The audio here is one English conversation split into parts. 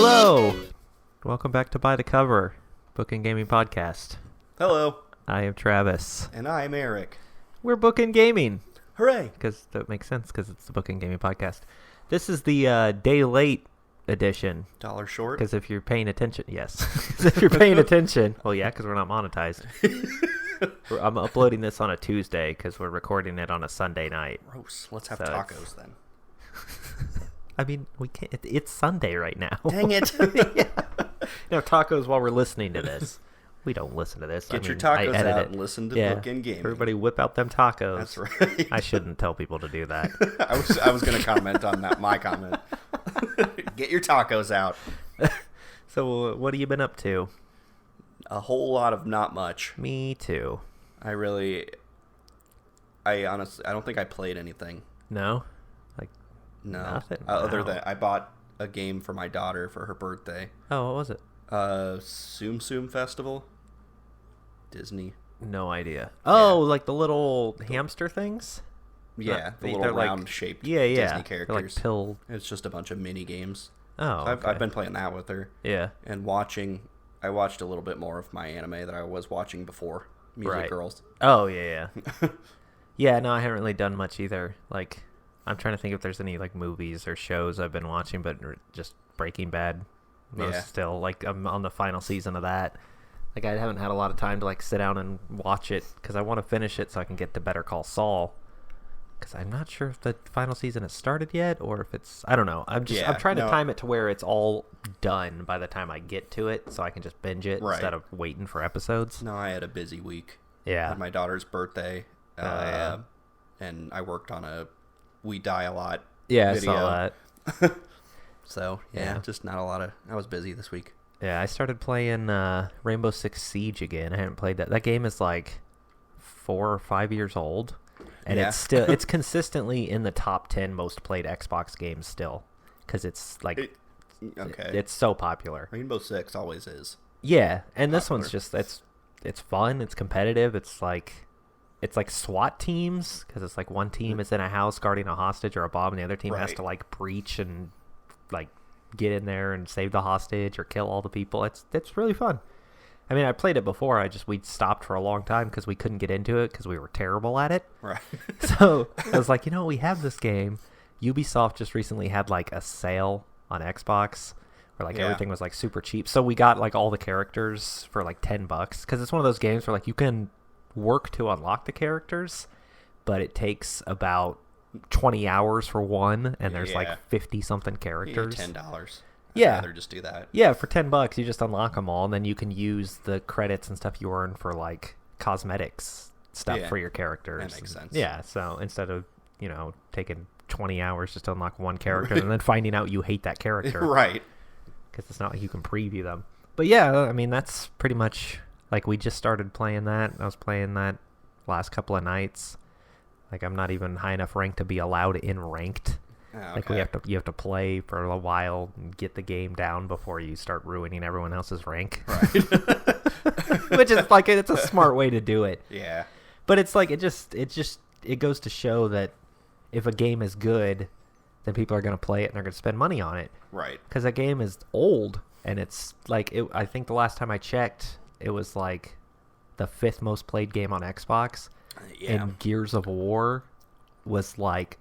Hello! Welcome back to By the Cover, Bookend Gaming Podcast. Hello. I am Travis. And I'm Eric. We're Bookend Gaming. Hooray! Because that makes sense, because it's the Bookend Gaming Podcast. This is the day late edition. Dollar short? Because if you're paying attention, yes. 'Cause if you're paying attention, well, yeah, because we're not monetized. I'm uploading this on a Tuesday because we're recording it on a Sunday night. Gross. Let's have tacos then. I mean, we can't. It's Sunday right now. Dang it! Yeah. Tacos while we're listening to this. We don't listen to this. Get your tacos out and listen to Bookend Gaming. Everybody whip out them tacos. That's right. I shouldn't tell people to do that. I was going to comment on that. My comment. Get your tacos out. So, what have you been up to? A whole lot of not much. Me too. I honestly, I don't think I played anything. No? No. Nothing? Other than I bought a game for my daughter for her birthday. Oh, what was it? Tsum Tsum Festival. Disney. No idea. Oh, like the little hamster things? Yeah, the little round-shaped Disney characters. They're like pill. It's just a bunch of mini games. Oh, so okay. I've been playing that with her. Yeah. And I watched a little bit more of my anime that I was watching before. Music Girls. Oh, yeah. Yeah, no, I haven't really done much either. Like, I'm trying to think if there's any, like, movies or shows I've been watching, but just Breaking Bad. Still, like, I'm on the final season of that. Like, I haven't had a lot of time to, like, sit down and watch it, because I want to finish it so I can get to Better Call Saul. Because I'm not sure if the final season has started yet, or if it's... I don't know. I'm trying to time it to where it's all done by the time I get to it, so I can just binge it instead of waiting for episodes. No, I had a busy week. Yeah. I had my daughter's birthday, and I worked on a We Die a Lot video. I saw that. So, just not a lot of... I was busy this week. Yeah, I started playing Rainbow Six Siege again. I haven't played that. That game is like 4 or 5 years old. And it's consistently in the top 10 most played Xbox games still. Because it's like... It's so popular. Rainbow Six always is. Yeah, and this one's just... It's fun. It's competitive. It's like SWAT teams. Because it's like one team is in a house guarding a hostage or a bomb. And the other team has to like breach and like get in there and save the hostage or kill all the people. It's really fun. I mean, I played it before. We stopped for a long time because we couldn't get into it because we were terrible at it. Right. So I was like, we have this game. Ubisoft just recently had like a sale on Xbox where like everything was like super cheap. So we got like all the characters for like $10 because it's one of those games where like you can work to unlock the characters, but it takes about 20 hours for one, and there's like 50 something characters. $10. I'd rather just do that. Yeah, for $10 you just unlock them all, and then you can use the credits and stuff you earn for like cosmetics stuff for your characters. That makes sense. Yeah, so instead of taking 20 hours just to unlock one character and then finding out you hate that character, right? Because it's not like you can preview them. But yeah, I mean that's pretty much like we just started playing that. I was playing that last couple of nights. Like I'm not even high enough rank to be allowed in ranked. Oh, okay. Like you have to play for a while and get the game down before you start ruining everyone else's rank. Right. Which is like it's a smart way to do it. Yeah. But it's like it goes to show that if a game is good, then people are going to play it and they're going to spend money on it. Right. Because that game is old and it's like I think the last time I checked, it was like the 5th most played game on Xbox. Yeah. And Gears of War was like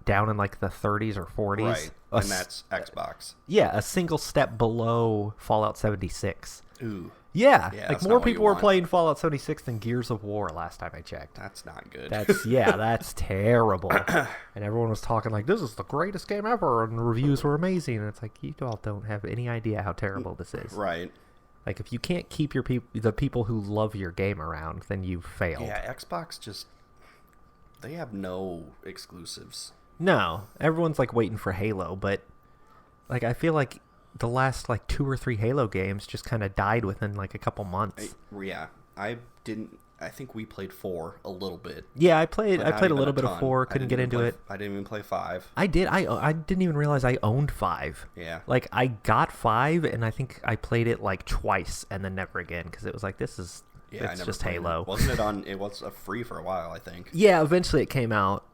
down in like the 30s or 40s. Right. And that's Xbox. Yeah, a single step below Fallout 76. Ooh. Yeah, yeah, like more people were playing Fallout 76 than Gears of War last time I checked. That's not good. That's terrible. And everyone was talking like, this is the greatest game ever, and the reviews were amazing. And it's like, you all don't have any idea how terrible this is. Right. Like, if you can't keep the people who love your game around, then you've failed. Yeah, Xbox they have no exclusives. No, everyone's like waiting for Halo, but like I feel like the last like 2 or 3 Halo games just kind of died within like a couple months. I think we played 4 a little bit. Yeah, I played a little bit of 4, couldn't get into it. I didn't even play 5. I did. I didn't even realize I owned 5. Yeah. Like I got 5 and I think I played it like twice and then never again because it was like it's just Halo. It was free for a while, I think. Yeah, eventually it came out.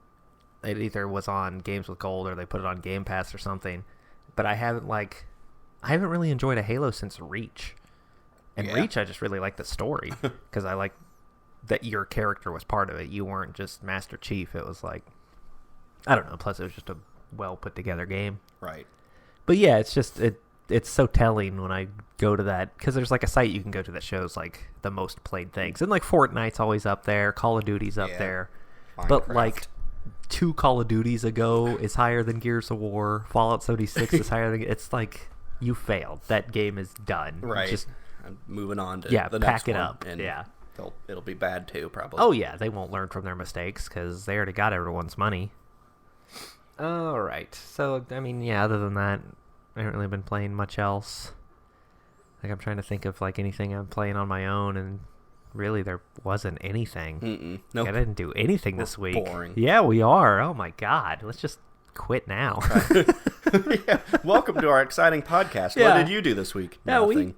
It either was on Games with Gold or they put it on Game Pass or something. But I haven't like I haven't really enjoyed a Halo since Reach. And Yeah. Reach, I just really like the story because I like that your character was part of it. You weren't just Master Chief. It was like, I don't know. Plus, it was just a well put together game. Right. But yeah, it's just it's so telling when I go to that because there's like a site you can go to that shows like the most played things, and like Fortnite's always up there, Call of Duty's up there, but Minecraft. like 2 Call of Duties ago is higher than Gears of War. Fallout 76 is higher than. It's like you failed. That game is done. Right. Just I'm moving on to yeah, the pack next it one, up. and Yeah. it'll be bad too, probably. Oh yeah, they won't learn from their mistakes because they already got everyone's money. All right. So I mean, yeah. Other than that, I haven't really been playing much else. Like I'm trying to think of like anything I'm playing on my own, and really there wasn't anything. Nope. I didn't do anything this week. boring. Yeah, we are. Oh my god, let's just quit now. Yeah. Welcome to our exciting podcast. Yeah. What did you do this week? Yeah, Nothing.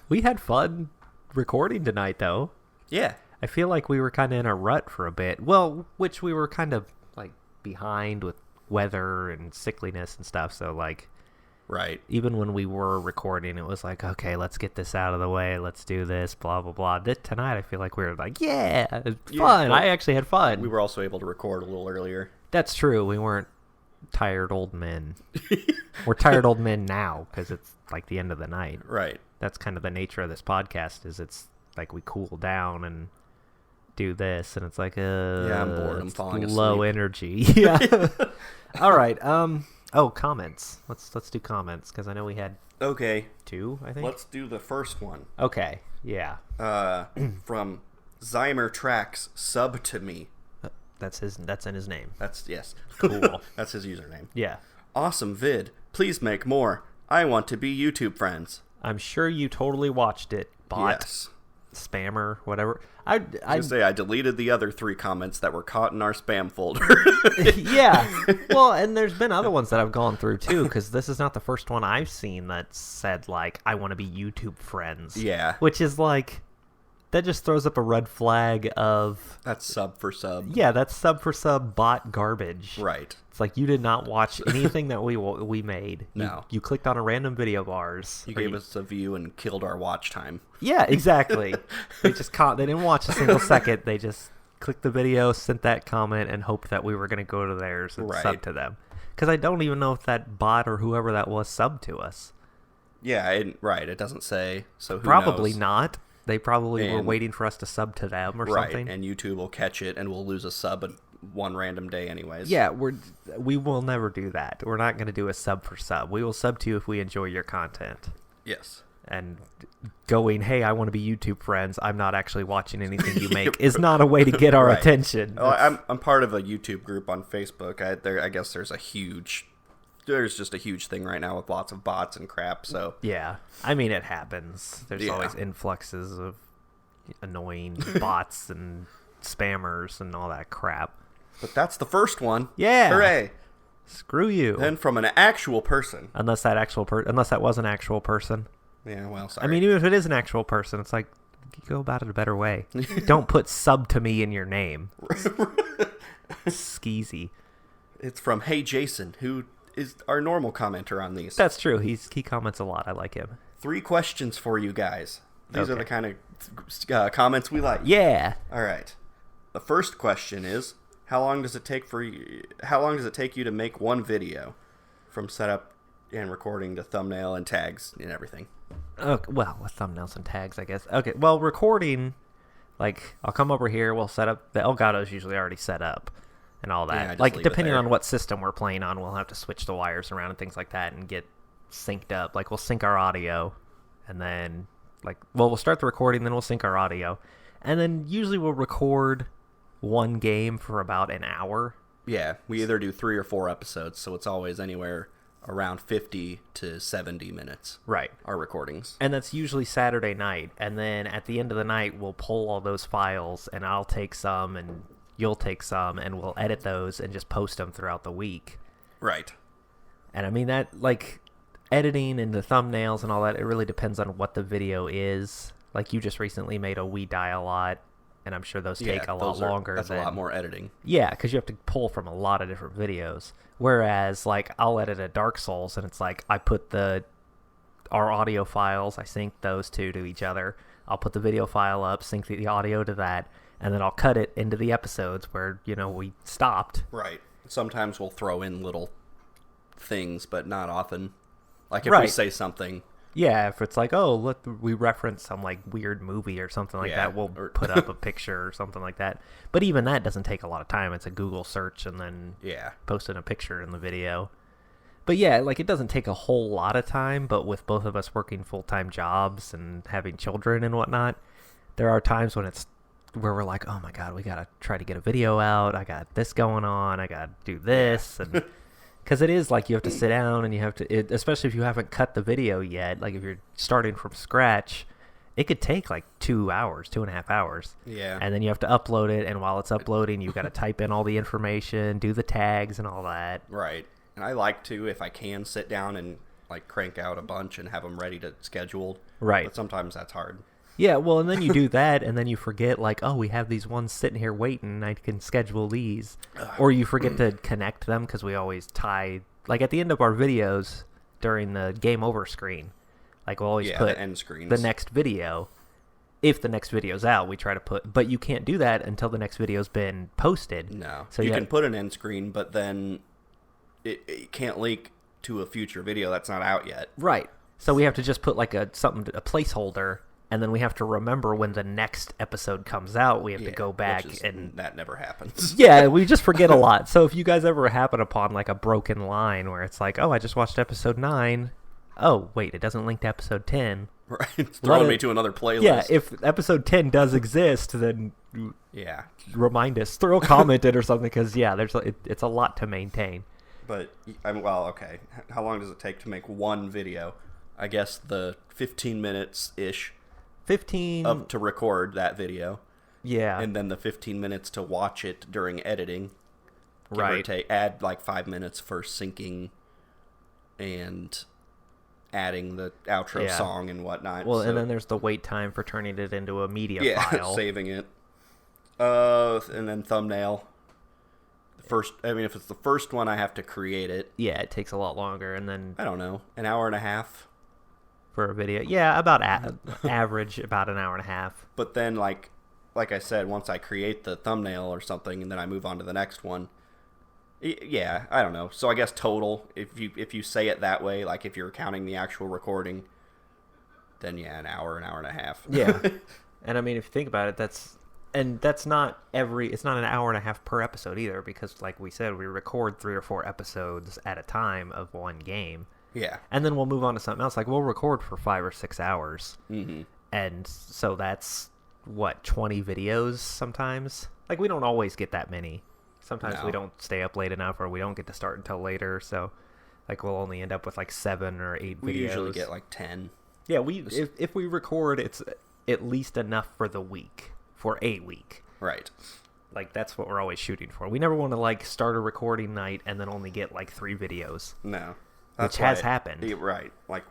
we had fun recording tonight though. Yeah. I feel like we were kind of in a rut for a bit. Well, which we were kind of like behind with weather and sickliness and stuff. So like, Right. even when we were recording, it was like, okay, let's get this out of the way. Let's do this, blah, blah, blah. Tonight, I feel like we were like, yeah, it's fun. well, I actually had fun. We were also able to record a little earlier. That's true. We weren't tired old men. We're tired old men now because it's like the end of the night. Right. That's kind of the nature of this podcast is it's like we cool down and do this, and it's like, Yeah, I'm bored. I'm it's falling low asleep. energy. Yeah. All right. Oh, comments. Let's do comments because I know we had Okay. 2. I think. Let's do the first one. Okay. Yeah. From Zymer Tracks Sub to Me. That's in his name. Yes. Cool. That's his username. Yeah. Awesome vid. Please make more. I want to be YouTube friends. I'm sure you totally watched it, bot, Yes. spammer, whatever. I deleted the other 3 comments that were caught in our spam folder. Yeah. Well, and there's been other ones that I've gone through too, because this is not the first one I've seen that said like, I want to be YouTube friends. Yeah. Which is like, that just throws up a red flag of, That's sub for sub. yeah, that's sub for sub bot garbage. Right. It's like you did not watch anything that we made. No. You clicked on a random video of ours. You gave us a view and killed our watch time. Yeah, exactly. They just they didn't watch a single second. They just clicked the video, sent that comment, and hoped that we were going to go to theirs and Right. sub to them. Because I don't even know if that bot or whoever that was subbed to us. Yeah, it doesn't say. So who Probably knows? not. They probably were And- waiting for us to sub to them or Right, something. and YouTube will catch it, and we'll lose a sub one random day anyways. Yeah, we will never do that. We're not going to do a sub for sub. We will sub to you if we enjoy your content. Yes. And going, hey, I want to be YouTube friends. I'm not actually watching anything you make is not a way to get our Right. attention. Oh, I'm part of a YouTube group on Facebook. I guess there's just a huge thing right now with lots of bots and crap. So Yeah, I mean it happens. There's Yeah. always influxes of annoying bots and spammers and all that crap. but that's the first one. Yeah. Hooray! Screw you. Then from an actual person. Unless that was an actual person. Yeah, well, sorry. I mean, even if it is an actual person, it's like you go about it a better way. Don't put sub to me in your name. Skeezy. It's from Hey Jason, who is our normal commenter on these. That's true. He comments a lot. I like him. 3 questions for you guys. These are Okay. the kind of comments we like. Yeah. All right. The first question is, how long does it take you to make one video, from setup and recording to thumbnail and tags and everything? Okay, well, with thumbnails and tags, I guess. Okay, well, recording, like, I'll come over here, we'll set up, the Elgato's usually already set up and all Yeah, I that. just Like, leave it depending there. on what system we're playing on, we'll have to switch the wires around and things like that and get synced up. Like, we'll sync our audio, and then, like, well, we'll start the recording, then we'll sync our audio. And then usually we'll record one game for about an hour. Yeah, we either do 3 or 4 episodes, so it's always anywhere around 50 to 70 minutes. Right. Our recordings. And that's usually Saturday night. And then at the end of the night, we'll pull all those files, and I'll take some, and you'll take some, and we'll edit those and just post them throughout the week. Right. And I mean, that, like, editing and the thumbnails and all that, it really depends on what the video is. Like, you just recently made a We Die a Lot, and I'm sure those take a lot longer. That's a lot more editing. Yeah, because you have to pull from a lot of different videos. Whereas, like, I'll edit a Dark Souls, and it's like I put the our audio files. I sync those two to each other. I'll put the video file up, sync the audio to that, and then I'll cut it into the episodes where, we stopped. Right. Sometimes we'll throw in little things, but not often. Like if we Right. say something. Yeah, if it's like, oh, look, we reference some like weird movie or something like that, we'll put up a picture or something like that. But even that doesn't take a lot of time. It's a Google search and then posting a picture in the video. But yeah, like it doesn't take a whole lot of time, but with both of us working full-time jobs and having children and whatnot, there are times when where we're like, oh my God, we got to try to get a video out. I got this going on. I got to do this. And because it is like you have to sit down and you have to, especially if you haven't cut the video yet, like if you're starting from scratch, it could take like 2 hours, 2.5 hours. Yeah. And then you have to upload it. And while it's uploading, you've got to type in all the information, do the tags and all that. Right. And I like to, if I can, sit down and like crank out a bunch and have them ready to scheduled. Right. But sometimes that's hard. Yeah, well, and then you do that, and then you forget, like, oh, we have these ones sitting here waiting, I can schedule these. Or you forget to connect them, because we always tie, like, at the end of our videos, during the game over screen, like, we'll always put the end screens. The next video. If the next video's out, we try to put, but you can't do that until the next video's been posted. No. So you can put an end screen, but then it can't link to a future video that's not out yet. Right. So we have to just put, like, a placeholder. And then we have to remember when the next episode comes out, we have to go back and that never happens. Yeah, we just forget a lot. So if you guys ever happen upon like a broken line where it's like, oh, I just watched episode 9. Oh, wait, it doesn't link to episode 10. Right. It's throwing me to another playlist. Yeah, if episode 10 does exist, then remind us. Throw a comment in or something because, it's a lot to maintain. But, okay. How long does it take to make one video? I guess the 15 minutes-ish. 15 to record that video. Yeah. And then the 15 minutes to watch it during editing. Right. Add like 5 minutes for syncing and adding the outro song and whatnot. Well, and then there's the wait time for turning it into a media file. Saving it. And then thumbnail. If it's the first one, I have to create it. Yeah, it takes a lot longer. And then I don't know, an hour and a half. For a video. Yeah, about average, about an hour and a half. But then, like I said, once I create the thumbnail or something, and then I move on to the next one, I don't know. So I guess total, if you say it that way, like if you're counting the actual recording, then an hour and a half. Yeah. And I mean, if you think about it, that's not it's not an hour and a half per episode either, because like we said, we record 3 or 4 episodes at a time of one game. Yeah. And then we'll move on to something else. Like, we'll record for 5 or 6 hours. Mm-hmm. And so that's, 20 videos sometimes? Like, we don't always get that many. Sometimes we don't stay up late enough, or we don't get to start until later. So, like, we'll only end up with, 7 or 8 videos. We usually get, 10. Yeah, if we record, it's at least enough for the week. For a week. Right. Like, that's what we're always shooting for. We never want to, start a recording night and then only get, 3 videos. No. Which has happened. Right. Like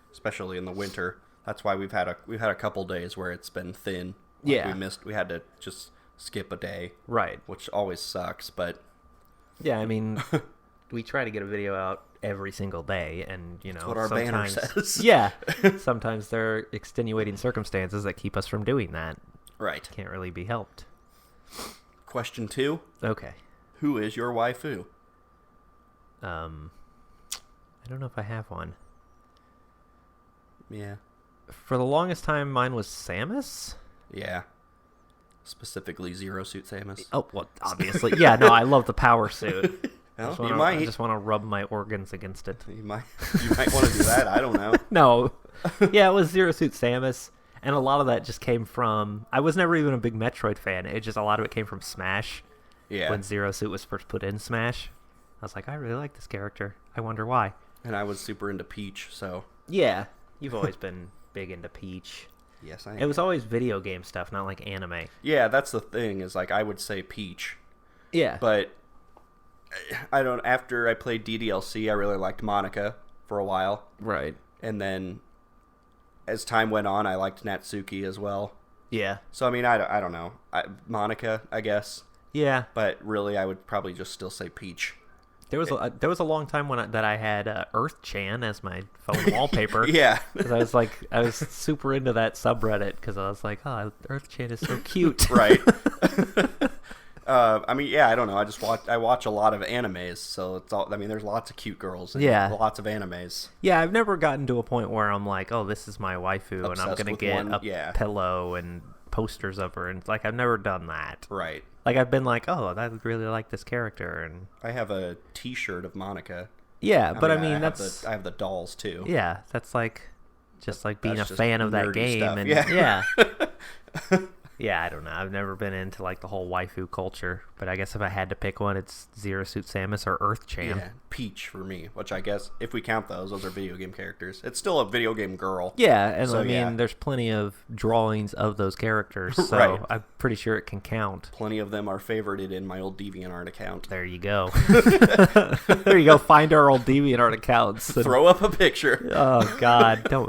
especially in the winter. That's why we've had a couple days where it's been thin. We had to just skip a day. Right. Which always sucks, but yeah, I mean, we try to get a video out every single day, and that's what our banner says. Yeah. Sometimes there are extenuating circumstances that keep us from doing that. Right. Can't really be helped. Question 2. Okay. Who is your waifu? I don't know if I have one. Yeah. For the longest time, mine was Samus. Yeah. Specifically Zero Suit Samus. Oh, well, obviously. Yeah, no, I love the power suit. Well, I just want to rub my organs against it. You might want to do that. I don't know. No. Yeah, it was Zero Suit Samus. And a lot of that just came from... I was never even a big Metroid fan. A lot of it came from Smash. Yeah. When Zero Suit was first put in Smash. I was like, I really like this character. I wonder why. And I was super into Peach, so... Yeah. You've always been big into Peach. Yes, I am. It was always video game stuff, not like anime. Yeah, that's the thing, is I would say Peach. Yeah. But after I played DDLC, I really liked Monica for a while. Right. And then as time went on, I liked Natsuki as well. Yeah. So, I mean, I don't know. Monica, I guess. Yeah. But really, I would probably just still say Peach. There was a long time that I had Earth Chan as my phone wallpaper. Yeah. Because I was super into that subreddit because I was like, oh, Earth Chan is so cute. Right. I mean, yeah, I don't know. I watch a lot of animes, so it's all. I mean, there's lots of cute girls. And lots of animes. Yeah, I've never gotten to a point where I'm like, oh, this is my waifu, Obsessed and I'm gonna get a pillow and posters of her, and like I've never done that. Right. Like I've been like, oh, I really like this character, and I have a T-shirt of Monica. Yeah, but I have the dolls too. Yeah, that's like just like being a fan of that game, stuff. and yeah. Yeah, I don't know. I've never been into like the whole waifu culture, but I guess if I had to pick one, it's Zero Suit Samus or Earth Chan. Yeah, Peach for me, which I guess if we count those are video game characters. It's still a video game girl. Yeah, and so, I mean, there's plenty of drawings of those characters, so right. I'm pretty sure it can count. Plenty of them are favorited in my old DeviantArt account. There you go. There you go. Find our old DeviantArt accounts. And... Throw up a picture. Oh God, don't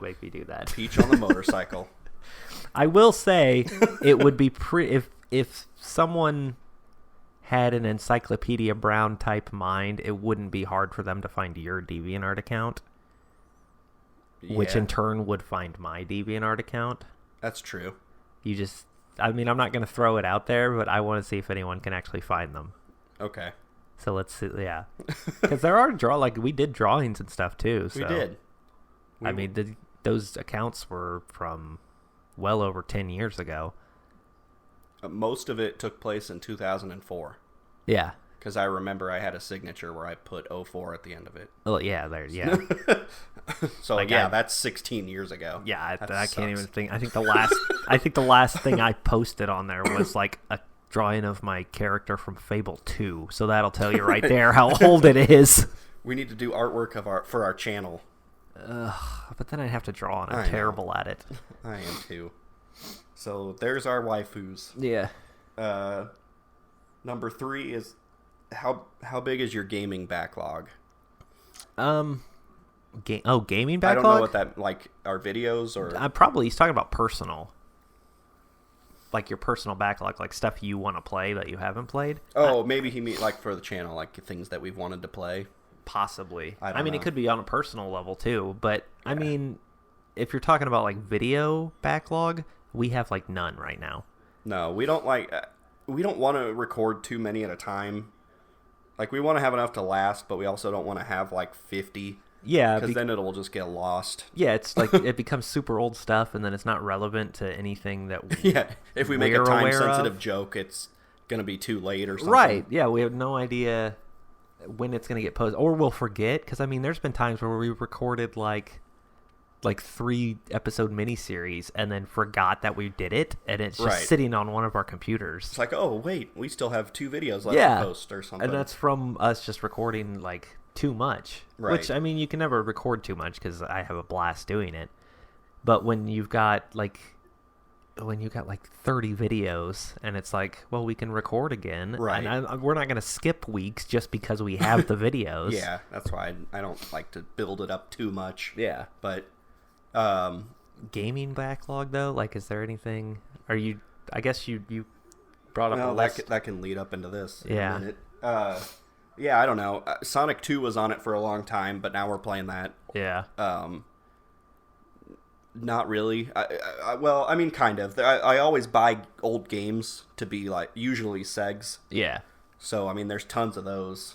make me do that. Peach on the motorcycle. I will say it would be if someone had an Encyclopedia Brown type mind, it wouldn't be hard for them to find your DeviantArt account, which in turn would find my DeviantArt account. That's true. I mean, I'm not going to throw it out there, but I want to see if anyone can actually find them. Okay. So let's see, yeah, because there are we did drawings and stuff too. So. We did. I mean, those accounts were from well over 10 years ago. Most of it took place in 2004. Yeah. Because I remember I had a signature where I put 04 at the end of it. Well, yeah, So that's 16 years ago. Yeah, I can't even think. I think the last thing I posted on there was like a drawing of my character from Fable 2. So that'll tell you right there how old it is. We need to do artwork for our channel. But then I'd have to draw, and I'm terrible at it. I am too. So there's our waifus. Yeah. Number 3 is how big is your gaming backlog? Gaming backlog? I don't know what that our videos or. He's talking about personal. Like your personal backlog, like stuff you want to play that you haven't played. Oh, maybe he mean for the channel, like things that we've wanted to play. Possibly. I mean, it could be on a personal level too, but I mean, if you're talking about like video backlog, we have like none right now. No, we don't want to record too many at a time. Like we want to have enough to last, but we also don't want to have like 50. Yeah, because then it'll just get lost. Yeah, it's like it becomes super old stuff, and then it's not relevant to anything that. If we make a time-sensitive joke, it's gonna be too late or something. Right? Yeah, we have no idea when it's gonna get posted, or we'll forget. Because I mean, there's been times where we recorded like 3-episode miniseries and then forgot that we did it, and it's just sitting on one of our computers. It's like, oh wait, we still have 2 videos left to post or something. And that's from us just recording like too much. Right. Which I mean, you can never record too much because I have a blast doing it. But when you've got like 30 videos, and it's like, well, we can record again. Right. And we're not going to skip weeks just because we have the videos. Yeah, that's why I don't like to build it up too much. Yeah. But gaming backlog though, like, is there anything? I guess you brought up a list. that can lead up into this. Yeah. In a minute. Yeah, I don't know. Sonic 2 was on it for a long time, but now we're playing that. Yeah. Not really. I mean, kind of. I always buy old games to be like usually segs. Yeah. So I mean, there's tons of those.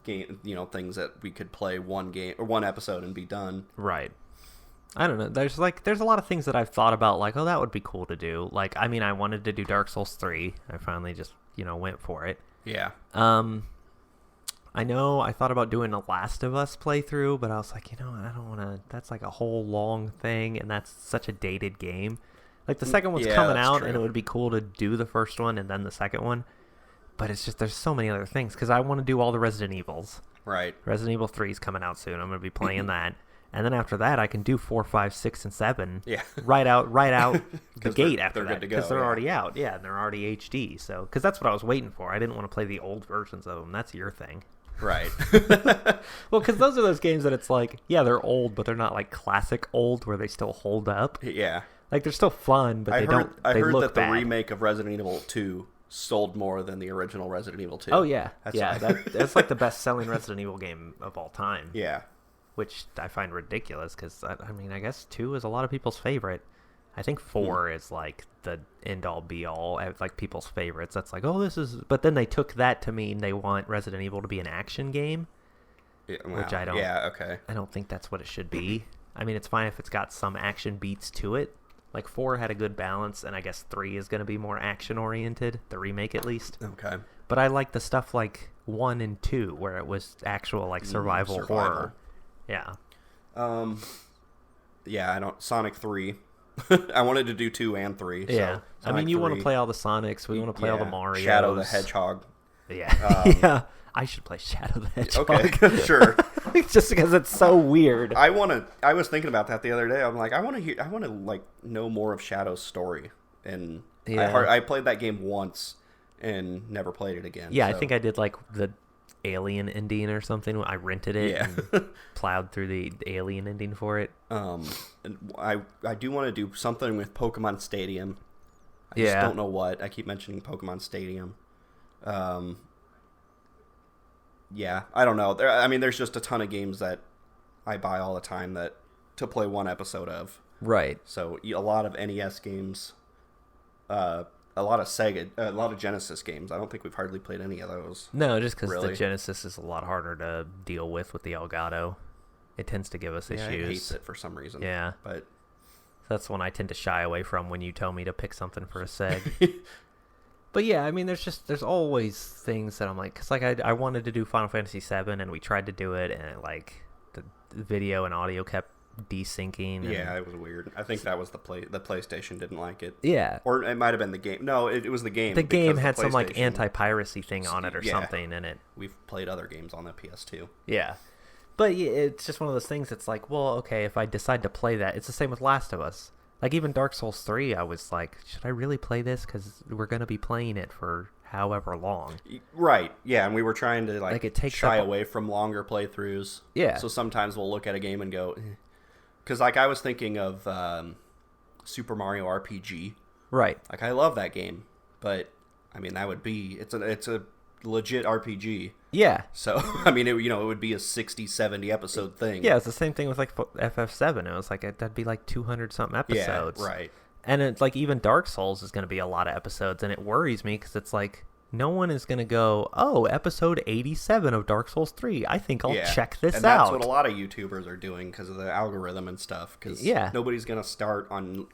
Game, things that we could play one game or one episode and be done. Right. I don't know. There's a lot of things that I've thought about, like, oh, that would be cool to do. Like, I mean, I wanted to do Dark Souls 3. I finally just went for it. Yeah. I know I thought about doing a Last of Us playthrough, but I was like, I don't want to. That's like a whole long thing, and that's such a dated game. Like, the second one's coming out, and it would be cool to do the first one and then the second one. But it's just, there's so many other things, because I want to do all the Resident Evils. Right. Resident Evil 3 is coming out soon. I'm going to be playing that. And then after that, I can do 4, 5, 6, and 7. Yeah. Right out the gate after that. Because they're already out. Yeah, and they're already HD. So, because that's what I was waiting for. I didn't want to play the old versions of them. That's your thing. Right. Well, because those are those games that it's like, yeah, they're old, but they're not like classic old where they still hold up. Yeah. Like, they're still fun, but they look that bad. the remake of Resident Evil 2 sold more than the original Resident Evil 2. Oh, yeah. That's like the best-selling Resident Evil game of all time. Yeah. Which I find ridiculous, because, I mean, I guess 2 is a lot of people's favorite. I think 4 is, like, the end-all, be-all, like, people's favorites. That's like, oh, this is... But then they took that to mean they want Resident Evil to be an action game, which I don't... Yeah, okay. I don't think that's what it should be. I mean, it's fine if it's got some action beats to it. Like, 4 had a good balance, and I guess 3 is going to be more action-oriented, the remake at least. Okay. But I like the stuff like 1 and 2, where it was actual, like, survival horror. Yeah. Yeah, I don't... Sonic 3. I wanted to do 2 and 3. Yeah. So I mean, you want to play all the Sonics. We want to play all the Marios. Shadow the Hedgehog. Yeah. Yeah. I should play Shadow the Hedgehog. Okay, sure. Just because it's so weird. I was thinking about that the other day. I'm like, I want to like know more of Shadow's story. And I played that game once and never played it again. Yeah, so. I think I did like the Alien ending or something. I rented it and plowed through the Alien ending for it. And I do want to do something with Pokemon Stadium. I just don't know what. I keep mentioning Pokemon Stadium. Yeah, I don't know. There's just a ton of games that I buy all the time to play one episode of. Right. So a lot of NES games, a lot of Sega, a lot of Genesis games. I don't think we've hardly played any of those. No, just because the Genesis is a lot harder to deal with the Elgato. It tends to give us issues. It hates it for some reason. Yeah. But that's one I tend to shy away from when you tell me to pick something for a Seg. But yeah, I mean, there's always things that I'm like, because like I wanted to do Final Fantasy VII, and we tried to do it, and like the video and audio kept desyncing. Yeah, it was weird. I think that was the PlayStation didn't like it. Yeah, or it might have been the game. No, it was the game. The game had some like anti-piracy thing on it or something, and we've played other games on the PS2. Yeah, but it's just one of those things. It's like, well, okay, if I decide to play that, it's the same with Last of Us. Like, even Dark Souls 3, I was like, should I really play this? Because we're going to be playing it for however long. Right, yeah, and we were trying to, like it takes shy away from longer playthroughs. Yeah. So sometimes we'll look at a game and go... Because, like, I was thinking of Super Mario RPG. Right. Like, I love that game, but, I mean, that would be... It's a legit RPG. Yeah. So, I mean, it would be a 60, 70 episode thing. Yeah, it's the same thing with like FF7. It was like that'd be like 200 something episodes. Yeah, right. And it's like even Dark Souls is going to be a lot of episodes, and it worries me because it's like no one is going to go, oh, episode 87 of Dark Souls 3. I think I'll check this out. And that's what a lot of YouTubers are doing because of the algorithm and stuff. Because nobody's going to start on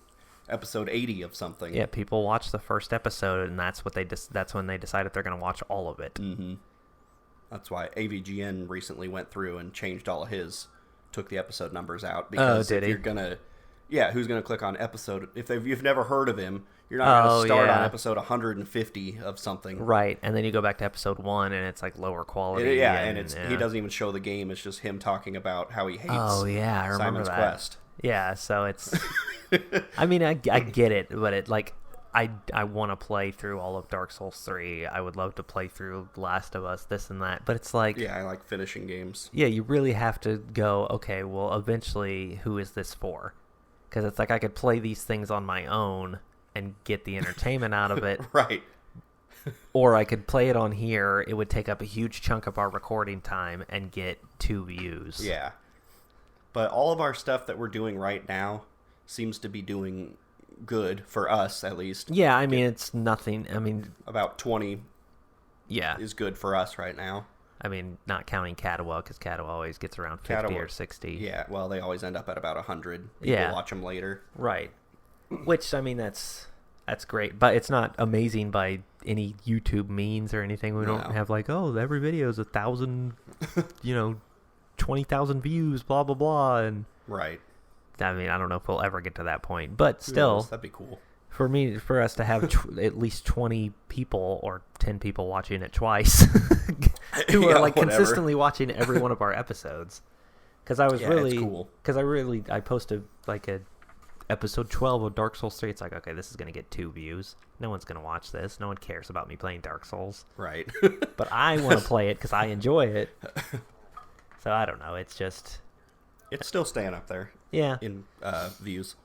episode 80 of something. Yeah, people watch the first episode, and that's when they decide if they're going to watch all of it. Mm-hmm. That's why AVGN recently went through and changed all of his, took the episode numbers out. Because if you're gonna, who's gonna click on episode? If you've never heard of him, you're not gonna start on episode 150 of something. Right, and then you go back to episode 1, and it's like lower quality. He doesn't even show the game. It's just him talking about how he hates. Oh yeah, I remember Simon's that. Quest. Yeah, so it's. I mean, I get it, but it like. I want to play through all of Dark Souls 3. I would love to play through Last of Us, this and that. But it's like... Yeah, I like finishing games. Yeah, you really have to go, okay, well, eventually, who is this for? Because it's like I could play these things on my own and get the entertainment out of it. Right. Or I could play it on here. It would take up a huge chunk of our recording time and get 2 views. Yeah. But all of our stuff that we're doing right now seems to be doing... good for us, at least. Yeah, I mean, it's nothing. I mean, about 20 is good for us right now. I mean, not counting Catawba, because Catawba always gets around 50 or 60. Yeah, well, they always end up at about 100. People watch them later. Right. Which, I mean, that's great. But it's not amazing by any YouTube means or anything. We don't have like, oh, every video is 1,000, 20,000 views, blah, blah, blah. And right. I mean, I don't know if we'll ever get to that point, but still, that'd be cool. For us to have at least 20 people or 10 people watching it twice, who are like consistently watching every one of our episodes. Because I was really cool. Because I posted like a episode 12 of Dark Souls 3. It's like, okay, this is gonna get 2 views. No one's gonna watch this. No one cares about me playing Dark Souls. Right. But I want to play it because I enjoy it. So I don't know. It's just. It's still staying up there. Yeah. In views.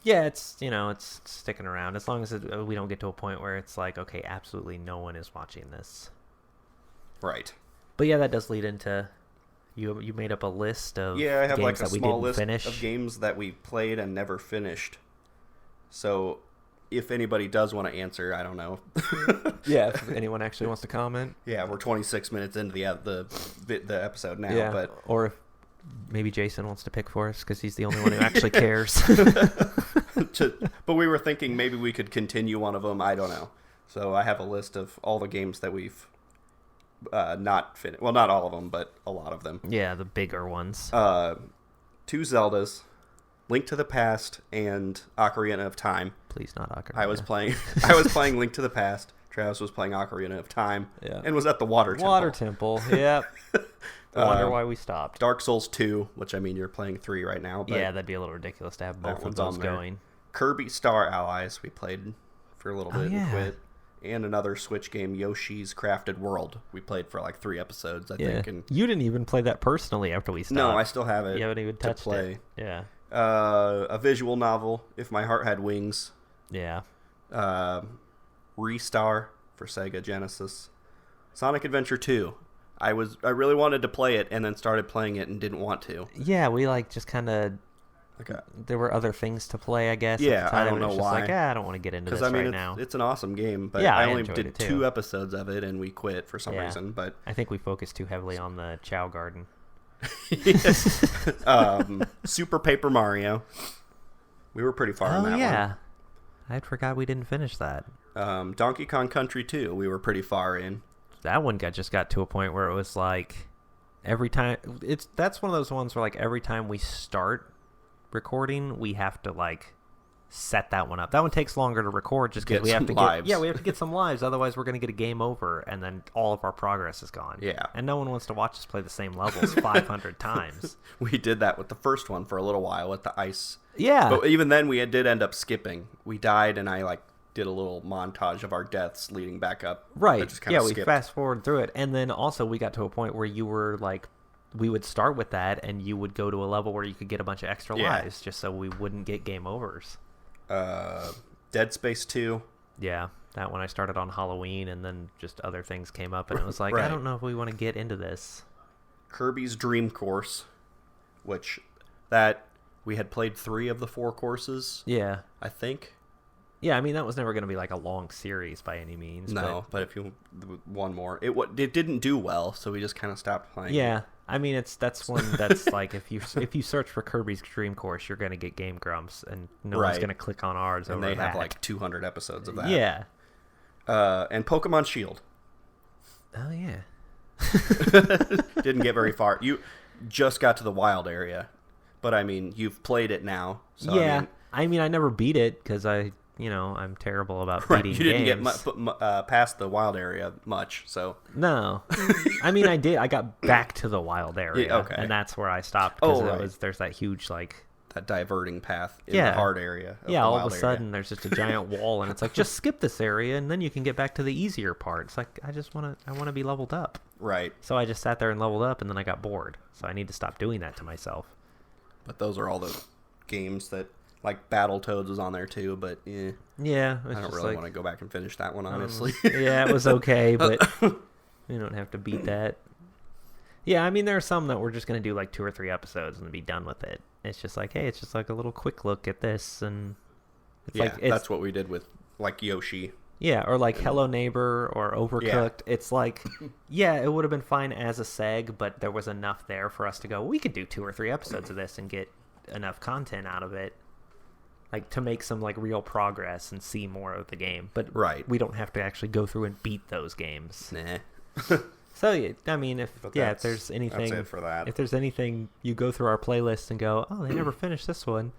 Yeah, it's sticking around as long as we don't get to a point where it's like, okay, absolutely no one is watching this. Right. But yeah, that does lead into you made up a list of I have games like a that we small didn't list finish. of games that we played and never finished. So if anybody does want to answer, I don't know. Yeah, if anyone actually wants to comment. Yeah, we're 26 minutes into the episode now, Yeah, but or if maybe Jason wants to pick for us because he's the only one who actually cares. But we were thinking maybe we could continue one of them. I don't know. So I have a list of all the games that we've not finished. Well, not all of them, but a lot of them. Yeah, the bigger ones. 2 Zeldas, Link to the Past, and Ocarina of Time. Please not Ocarina. I was playing Link to the Past. Travis was playing Ocarina of Time. Yeah. And was at the Water Temple. Water Temple. Yep. I wonder why we stopped. Dark Souls 2, which I mean you're playing 3 right now. But yeah, that'd be a little ridiculous to have both of one's those on there. going. Kirby Star Allies we played for a little bit and yeah. quit. And another Switch game, Yoshi's Crafted World. We played for like 3 episodes, I think. And you didn't even play that personally after we stopped. no, I still have it. You haven't even touched play. it. Yeah. A visual novel, If My Heart Had Wings. Yeah. Restar for Sega Genesis. Sonic Adventure 2. I really wanted to play it and then started playing it and didn't want to. Yeah, we just kind of... Okay. There were other things to play, I guess. Yeah, at the time. I don't know It's why. just like, I don't want to get into this right now. It's an awesome game, but Yeah, I I only enjoyed did it too. 2 episodes of it and we quit for some reason. But I think we focused too heavily on the Chow Garden. Super Paper Mario. We were pretty far in that yeah. I forgot we didn't finish that. one. Donkey Kong Country 2, we were pretty far in. That one just got to a point where it was like every time that's one of those ones where like every time we start recording, we have to like set that one up. That one takes longer to record just because we have to get some lives. Otherwise, we're going to get a game over, and then all of our progress is gone. Yeah, and no one wants to watch us play the same levels 500 times. We did that with the first one for a little while with the ice. Yeah, but even then, we did end up skipping. We died, and I did a little montage of our deaths leading back up. Right. Yeah, we fast forward through it, and then also we got to a point where you were like, we would start with that, and you would go to a level where you could get a bunch of extra lives, just so we wouldn't get game overs. Dead Space 2. Yeah, that one I started on Halloween, and then just other things came up, and it was like, Right. I don't know if we want to get into this. Kirby's Dream Course, which that we had played 3 of the 4 courses. Yeah. I think. Yeah, I mean, that was never going to be like a long series by any means. No, but if you one more, it didn't do well, so we just kind of stopped playing. Yeah, I mean, that's one that's like if you search for Kirby's Dream Course, you're going to get Game Grumps, and no one's going to click on ours. And over they that. have like 200 episodes of that. Yeah. And Pokemon Shield. Oh yeah. Didn't get very far. You just got to the wild area, but I mean, you've played it now. So yeah, I mean, I never beat it because I'm terrible about beating games. You didn't get past the wild area much, so... No. I mean, I did. I got back to the wild area, okay. And that's where I stopped, because there's that huge, like... That diverting path in the hard area. All of a sudden, there's just a giant wall, and it's like, just skip this area, and then you can get back to the easier part. It's like, I want to be leveled up. Right. So I just sat there and leveled up, and then I got bored. So I need to stop doing that to myself. But those are all the games that... Like Battletoads was on there too, but yeah, I don't really want to go back and finish that one, honestly. Yeah, it was okay, but you don't have to beat that. Yeah, I mean, there are some that we're just going to do like 2 or 3 episodes and be done with it. It's just like, hey, it's just like a little quick look at this, and that's what we did with like Yoshi. Yeah, or like Hello Neighbor or Overcooked. Yeah. It's like, yeah, it would have been fine as a seg, but there was enough there for us to go, we could do 2 or 3 episodes of this and get enough content out of it. Like, to make some, like, real progress and see more of the game. But we don't have to actually go through and beat those games. Nah. So, yeah, I mean, if there's anything... That's it for that. If there's anything, you go through our playlist and go, oh, they never finished this one,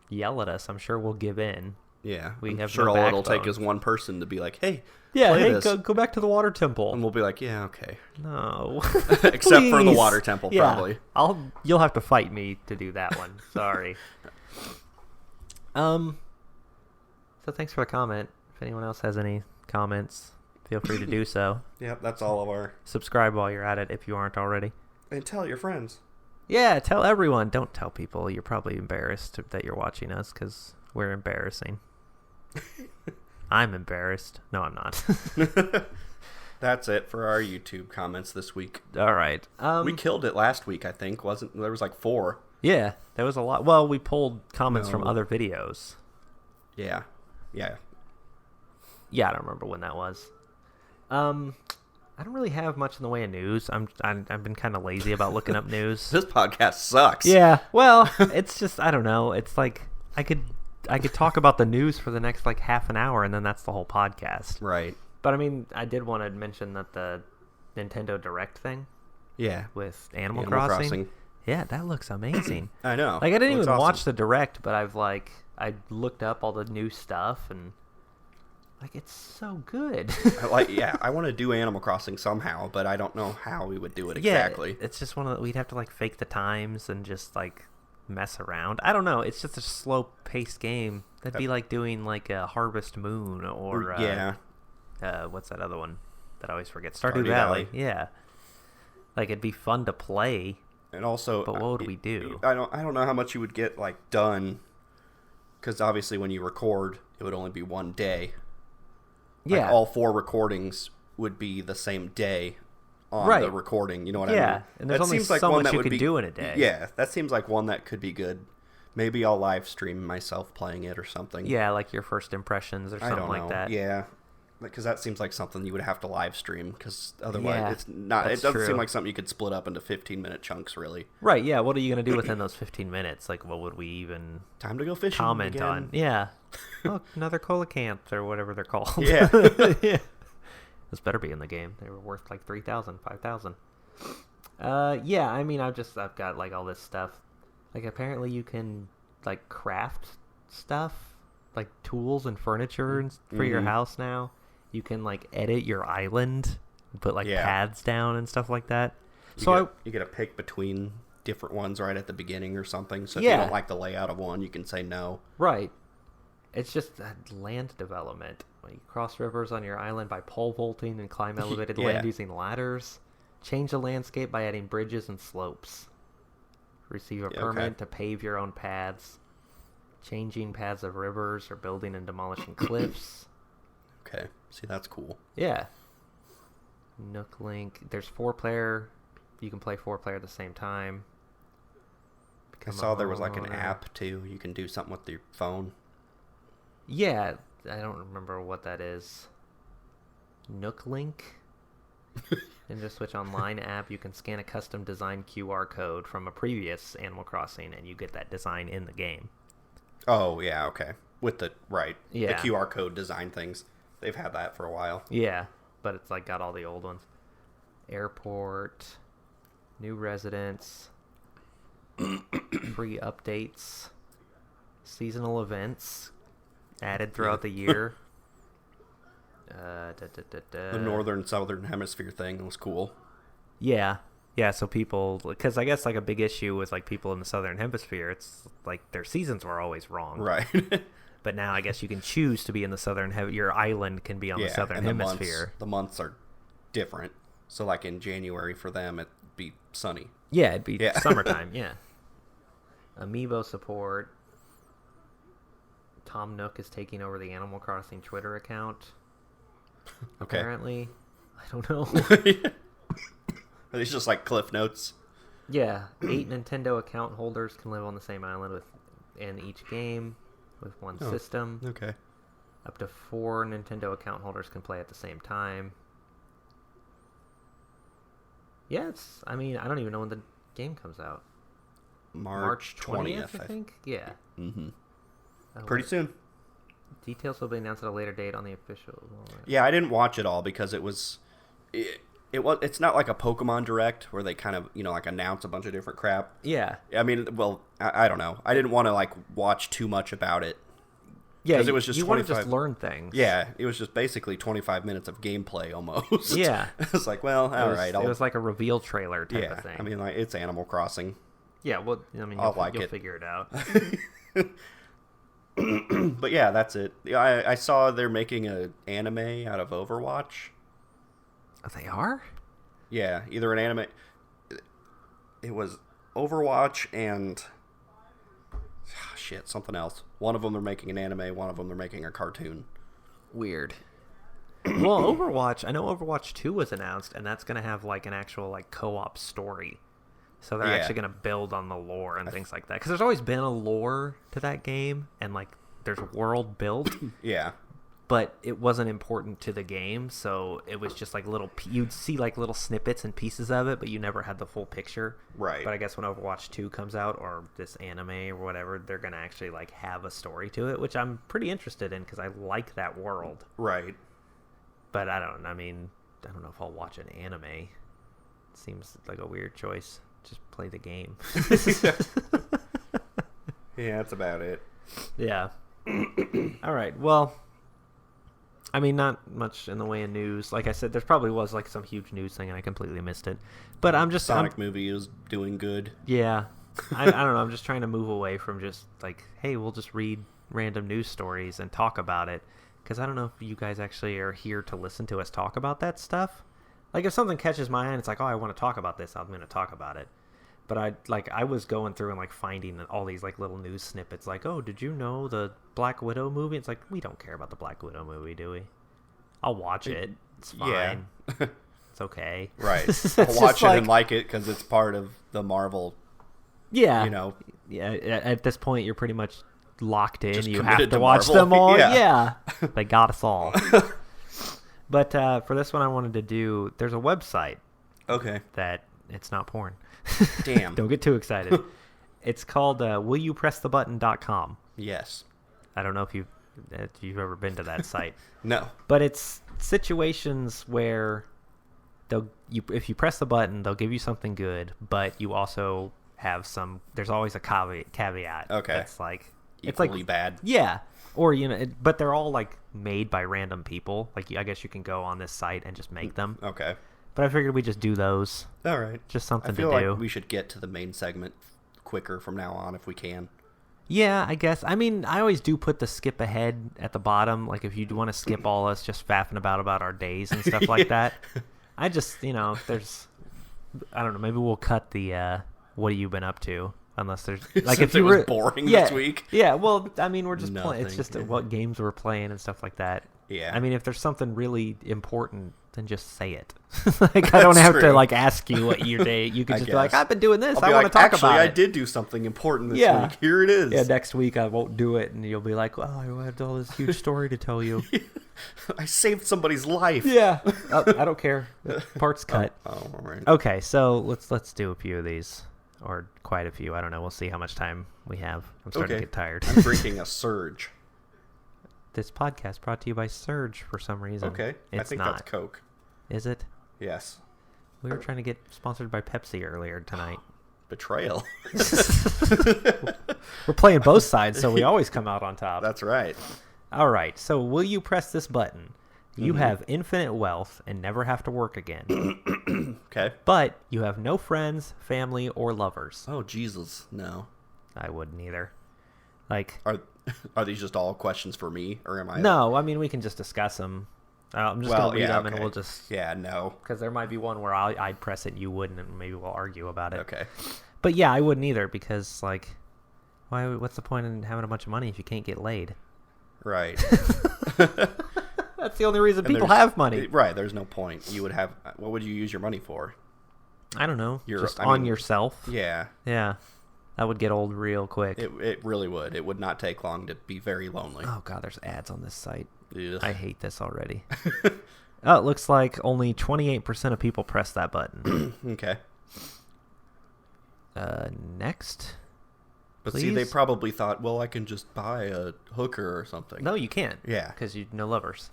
yell at us. I'm sure we'll give in. Yeah. We have sure no all it'll backbone. take is one person to be like, hey, play this. Go back to the Water Temple. And we'll be like, yeah, okay. No. Except for the Water Temple, probably. You'll have to fight me to do that one. Sorry. So thanks for the comment. If anyone else has any comments, feel free to do so. Yep, that's all of our... Subscribe while you're at it if you aren't already. And tell your friends. Yeah, tell everyone. Don't tell people. You're probably embarrassed that you're watching us because We're embarrassing. I'm embarrassed. No, I'm not. That's it for our YouTube comments this week. All right. We killed it last week, I think. Wasn't there was like 4. Yeah, there was a lot. Well, we pulled comments from other videos. Yeah. Yeah, I don't remember when that was. I don't really have much in the way of news. I've been kind of lazy about looking up news. This podcast sucks. Yeah. Well, it's just I don't know. It's like I could talk about the news for the next like half an hour, and then that's the whole podcast. Right. But I mean, I did want to mention that the Nintendo Direct thing. Yeah. With Animal Crossing. Yeah, that looks amazing. I know. Like I didn't even watch the Direct, but I looked up all the new stuff and. Like, it's so good. I want to do Animal Crossing somehow, but I don't know how we would do it exactly. Yeah, it's just we'd have to, like, fake the times and just, like, mess around. I don't know. It's just a slow-paced game. That'd be like doing, like, a Harvest Moon or, what's that other one that I always forget? Stardew Valley. Yeah. Like, it'd be fun to play. And also... But what would we do? I don't know how much you would get, like, done. Because obviously when you record, it would only be one day. Yeah. Like all 4 recordings would be the same day on the recording. You know what I mean? Yeah, and there's only so much you can do in a day. Yeah, that seems like one that could be good. Maybe I'll live stream myself playing it or something. Yeah, like your first impressions or something like that. Yeah, because that seems like something you would have to live stream. Because otherwise, it's not. It doesn't seem like something you could split up into 15-minute chunks, really. Right? Yeah. What are you gonna do within those 15 minutes? Like, what would we even time to go fishing? Comment again. On? Yeah. Look, another coelacanth or whatever they're called. Yeah. Yeah. This better be in the game. They were worth like 3,000, 5,000. Yeah. I mean, I've got like all this stuff. Like, apparently you can like craft stuff, like tools and furniture for your house now. You can like edit your island, and put like paths down and stuff like that. You get to pick between different ones right at the beginning or something. So if you don't like the layout of one, you can say no. Right. It's just land development. You cross rivers on your island by pole vaulting and climb elevated land using ladders. Change the landscape by adding bridges and slopes. Receive a permit to pave your own paths. Changing paths of rivers or building and demolishing cliffs. Okay. See, that's cool. Yeah. Nook Link. There's 4-player. You can play 4-player at the same time. I saw there was like an app too. You can do something with your phone. Yeah, I don't remember what that is. Nook Link. Nintendo Switch Online app, you can scan a custom designed QR code from a previous Animal Crossing, and you get that design in the game. Oh, yeah, okay. With the QR code design things. They've had that for a while. Yeah, but it's like got all the old ones. Airport, new residents, free updates, seasonal events added throughout the year. The northern southern hemisphere thing was cool. Yeah, so people, because I guess like a big issue with like people in the southern hemisphere, it's like their seasons were always wrong. Right. But now I guess you can choose to be in the southern your island can be on the southern hemisphere. The months are different. So like in January for them it'd be sunny. Yeah, it'd be summertime, yeah. Amiibo support. Tom Nook is taking over the Animal Crossing Twitter account. Okay. Apparently. I don't know. Are these just like cliff notes? Yeah. 8 Nintendo account holders can live on the same island in each game with one system. Okay. Up to 4 Nintendo account holders can play at the same time. Yeah, I don't even know when the game comes out. March 20th, I think? Yeah. Mm-hmm. Pretty soon. Details will be announced at a later date on the official. Yeah, I didn't watch it all because it's not like a Pokemon Direct where they kind of, like announce a bunch of different crap. Yeah. I mean, well, I don't know. I didn't want to like watch too much about it. Yeah, because it was just you want to just learn things. Yeah, it was just basically 25 minutes of gameplay almost. Yeah. I was like, well, all right. It was like a reveal trailer type of thing. I mean, like, it's Animal Crossing. Yeah, well, I mean, you'll figure it out. But yeah, that's it. I saw they're making an anime out of Overwatch. Oh, they are? Yeah, either an anime. It was Overwatch and Shit, something else. One of them they're making an anime. One of them they're making a cartoon. Weird. Well, Overwatch, I know Overwatch 2 was announced, and that's going to have like an actual like co-op story. So they're actually going to build on the lore and things like that. Because there's always been a lore to that game, and like there's world built. Yeah. But it wasn't important to the game, so it was just like you'd see like little snippets and pieces of it, but you never had the full picture. Right. But I guess when Overwatch 2 comes out, or this anime or whatever, they're going to actually like have a story to it, which I'm pretty interested in because I like that world. Right. But I don't know if I'll watch an anime. It seems like a weird choice. Just play the game. Yeah, that's about it. Yeah. All right. Well, I mean, not much in the way of news. Like I said, there probably was like some huge news thing and I completely missed it. But Sonic movie is doing good. Yeah. I don't know. I'm just trying to move away from just like, hey, we'll just read random news stories and talk about it. Because I don't know if you guys actually are here to listen to us talk about that stuff. Like, if something catches my eye and it's like, oh, I want to talk about this, I'm going to talk about it. But I was going through and like finding all these like little news snippets, like, oh, did you know the Black Widow movie? It's like, we don't care about the Black Widow movie, do we? I'll watch it. It's fine. Yeah. It's okay. Right. I'll watch it and like it because it's part of the Marvel. Yeah. You know. Yeah. At this point, you're pretty much locked in. Just you have to watch Marvel. them all. Yeah. They got us all. But for this one, I wanted to do. There's a website. Okay. That it's not porn. Damn. Don't get too excited. It's called willyoupressthebutton.com. Yes. I don't know if you've ever been to that site. No. But it's situations where if you press the button, they'll give you something good, but you also have there's always a caveat. Okay. That's like equally bad. Yeah. Or, but they're all like made by random people. Like, I guess you can go on this site and just make them. Okay. But I figured we'd just do those. All right. Just something to do. I feel do. like we should get to the main segment quicker from now on if we can. Yeah, I guess. I mean, I always do put the skip ahead at the bottom. Like, if you want to skip all us just faffing about our days and stuff like that. I just, there's, I don't know, maybe we'll cut the, what have you been up to? Unless there's, like, if you were boring this week. Yeah, well, I mean, we're just playing. It's just what games we're playing and stuff like that. Yeah. I mean, if there's something really important, then just say it. Like, I don't have to like ask you what your day. You can just be like, I've been doing this. I want to talk about it. Actually, I did do something important this week. Here it is. Yeah, next week I won't do it, and you'll be like, "Oh, I have all this huge story to tell you." I saved somebody's life. Yeah, I don't care. Part's cut. Oh, all right. Okay, so let's do a few of these, or quite a few. I don't know. We'll see how much time we have. I'm starting to get tired. I'm drinking a Surge. This podcast brought to you by Surge for some reason. Okay, it's I think not. that's Coke. Is it? Yes. We were trying to get sponsored by Pepsi earlier tonight. Betrayal. We're playing both sides, so we always come out on top. That's right. All right, so will you press this button? You have infinite wealth and never have to work again. Okay. But you have no friends, family, or lovers. Oh, Jesus. No. I wouldn't either. Like, Are these just all questions for me, or am I? No, I mean, we can just discuss them. I'm just going to read them, and we'll just... Yeah, no. Because there might be one where I'd press it and you wouldn't, and maybe we'll argue about it. Okay. But yeah, I wouldn't either, because, like, what's the point in having a bunch of money if you can't get laid? Right. That's the only reason people have money. Right, there's no point. You would have... What would you use your money for? I don't know. On yourself. Yeah. Yeah. That would get old real quick. It really would. It would not take long to be very lonely. Oh, God, there's ads on this site. Ugh. I hate this already. Oh, it looks like only 28% of people press that button. Okay. Next. But please? see, they probably thought, well, I can just buy a hooker or something. No, you can't. Yeah. Because you no lovers.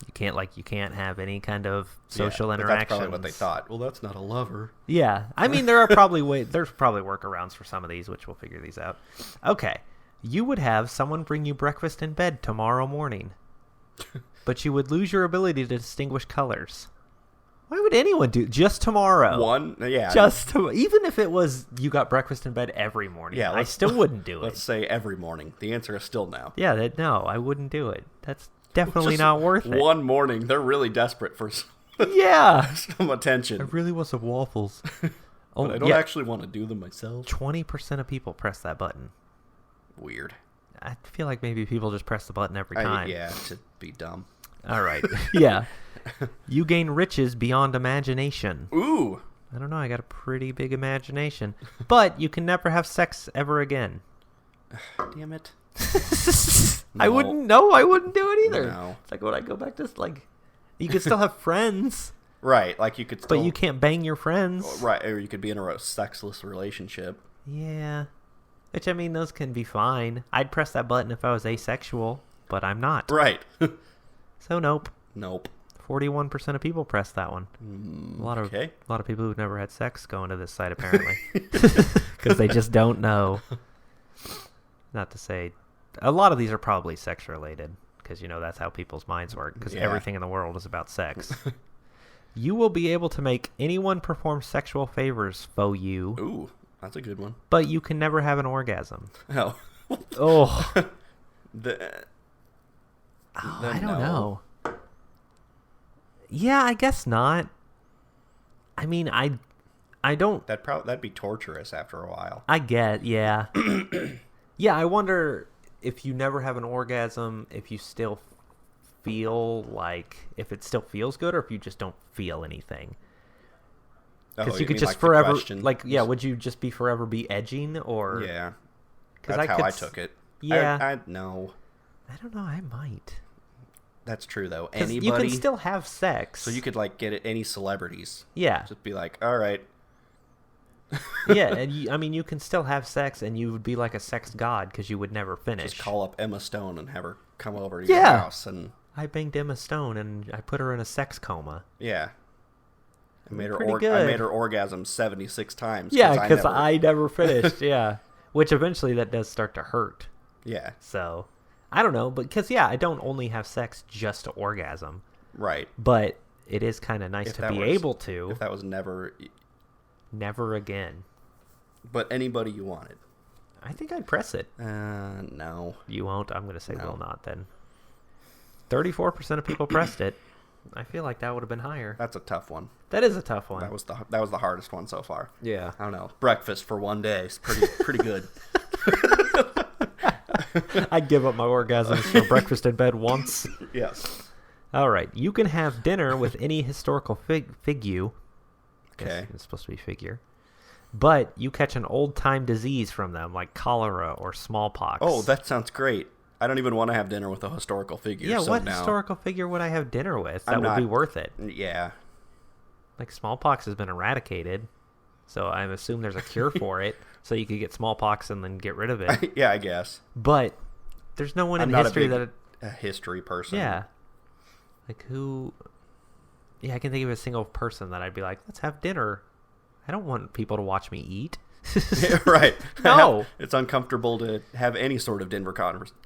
You can't have any kind of social interaction. interactions. That's probably what they thought. Well, that's not a lover. Yeah. I mean, there's probably workarounds for some of these, which we'll figure these out. Okay. You would have someone bring you breakfast in bed tomorrow morning, but you would lose your ability to distinguish colors. Why would anyone do just tomorrow? Even if it was you got breakfast in bed every morning, I still wouldn't do it. Let's say every morning. The answer is still no. Yeah, no, I wouldn't do it. That's definitely not worth it. One morning, they're really desperate for some yeah some attention. I really want some waffles. But I don't actually want to do them myself. 20% of people press that button. Weird. I feel like maybe people just press the button every time. Yeah, to be dumb. All right. Yeah. You gain riches beyond imagination. Ooh. I don't know. I got a pretty big imagination. But you can never have sex ever again. Damn it. No. I wouldn't do it either. No. It's like when I go back to, like, you could still have friends. Right. Like you could still... But you can't bang your friends. Right. Or you could be in a sexless relationship. Yeah. Which, I mean, those can be fine. I'd press that button if I was asexual, but I'm not. Right. So, nope. Nope. 41% of people press that one. A lot of people who've never had sex go into this site, apparently. Because they just don't know. Not to say... A lot of these are probably sex-related, because, you know, that's how people's minds work, because everything in the world is about sex. You will be able to make anyone perform sexual favors for you. Ooh, that's a good one. But you can never have an orgasm. Oh. Oh. I don't know. Yeah, I guess not. I mean, I don't... That'd be torturous after a while. I get, yeah. Yeah, I wonder if you never have an orgasm, if you still feel like... If it still feels good, or if you just don't feel anything. Because you could just forever... Like, yeah, would you just forever be edging, or... Yeah. That's how I took it. Yeah. No. I don't know, I might. That's true, though. Anybody... You can still have sex. So you could, like, get any celebrities. Yeah. Just be like, all right. Yeah, and you can still have sex, and you would be like a sex god, because you would never finish. Just call up Emma Stone and have her come over to your house. And I banged Emma Stone, and I put her in a sex coma. Yeah. I made her orgasm 76 times. Yeah, because I never finished, yeah. Which eventually that does start to hurt. Yeah. So... I don't know, because, yeah, I don't only have sex just to orgasm. Right. But it is kind of nice to be able to. If that was never... Never again. But anybody you wanted. I think I'd press it. No. You won't? I'm going to say will not, then. 34% of people pressed it. I feel like that would have been higher. That's a tough one. That is a tough one. That was the hardest one so far. Yeah. I don't know. Breakfast for one day is pretty good. I'd give up my orgasms for breakfast in bed once. Yes. All right. You can have dinner with any historical figure. Okay. It's supposed to be figure. But you catch an old-time disease from them, like cholera or smallpox. Oh, that sounds great. I don't even want to have dinner with a historical figure. Yeah, what historical figure would I have dinner with? That would be worth it. Yeah. Like, smallpox has been eradicated, so I assume there's a cure for it. So you could get smallpox and then get rid of it. Yeah, I guess. But there's no one in history that... a history person. Yeah. Like, who... Yeah, I can think of a single person that I'd be like, let's have dinner. I don't want people to watch me eat. Yeah, right. No. It's uncomfortable to have any sort of dinner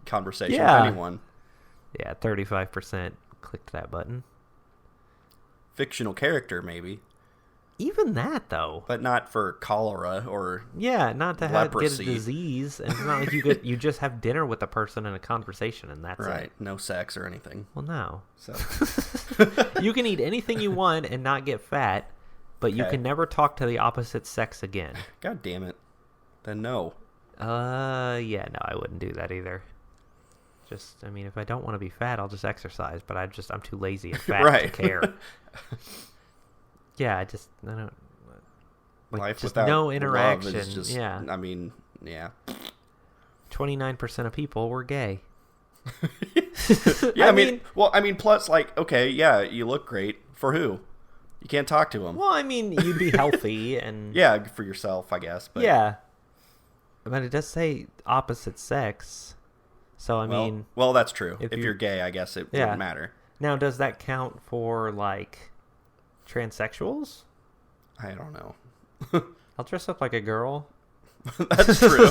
conversation with anyone. Yeah, 35% clicked that button. Fictional character, maybe. Even that, though. But not for cholera or not to get a disease. And it's not like you just have dinner with a person in a conversation, and that's right. No sex or anything. Well, no. So you can eat anything you want and not get fat, but you can never talk to the opposite sex again. God damn it. Then no. Yeah, no, I wouldn't do that either. Just, I mean, if I don't want to be fat, I'll just exercise, but I'm too lazy and fat to care. Yeah, I don't... Like, life just without no interaction. Love is just, I mean, yeah. 29% of people were gay. Yeah, I mean, plus, like, okay, yeah, you look great. For who? You can't talk to them. Well, I mean, you'd be healthy and... Yeah, for yourself, I guess. But... Yeah. But it does say opposite sex. So, I mean... Well, that's true. If you're gay, I guess it wouldn't matter. Now, does that count for, like... transsexuals? I don't know. I'll dress up like a girl. That's true.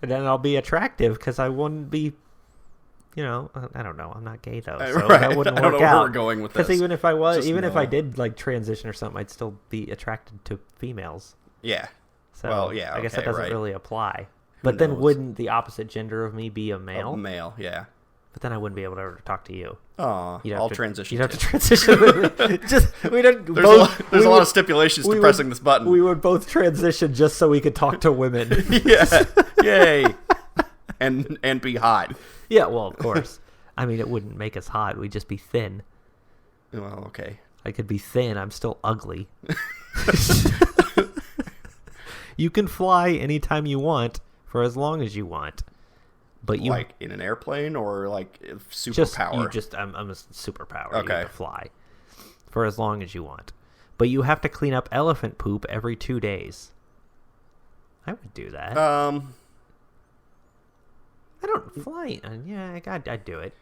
And then I'll be attractive because I wouldn't be, I don't know. I'm not gay though, so that wouldn't work out. I don't know where we're going with this. Because even if I was, if I did like transition or something, I'd still be attracted to females. Yeah. So well, yeah. I guess that doesn't really apply. But then wouldn't the opposite gender of me be a male? A male, yeah. But then I wouldn't be able to ever talk to you. Oh, I'll transition. You'd have to transition. There's a lot of stipulations to pressing this button. We would both transition just so we could talk to women. Yeah, yay, and be hot. Yeah, well, of course. I mean, it wouldn't make us hot. We'd just be thin. Well, okay. I could be thin. I'm still ugly. You can fly anytime you want for as long as you want. But you like in an airplane or like superpower? I'm a superpower. Okay. You have to fly for as long as you want. But you have to clean up elephant poop every 2 days. I would do that. I don't fly. Yeah, I'd do it.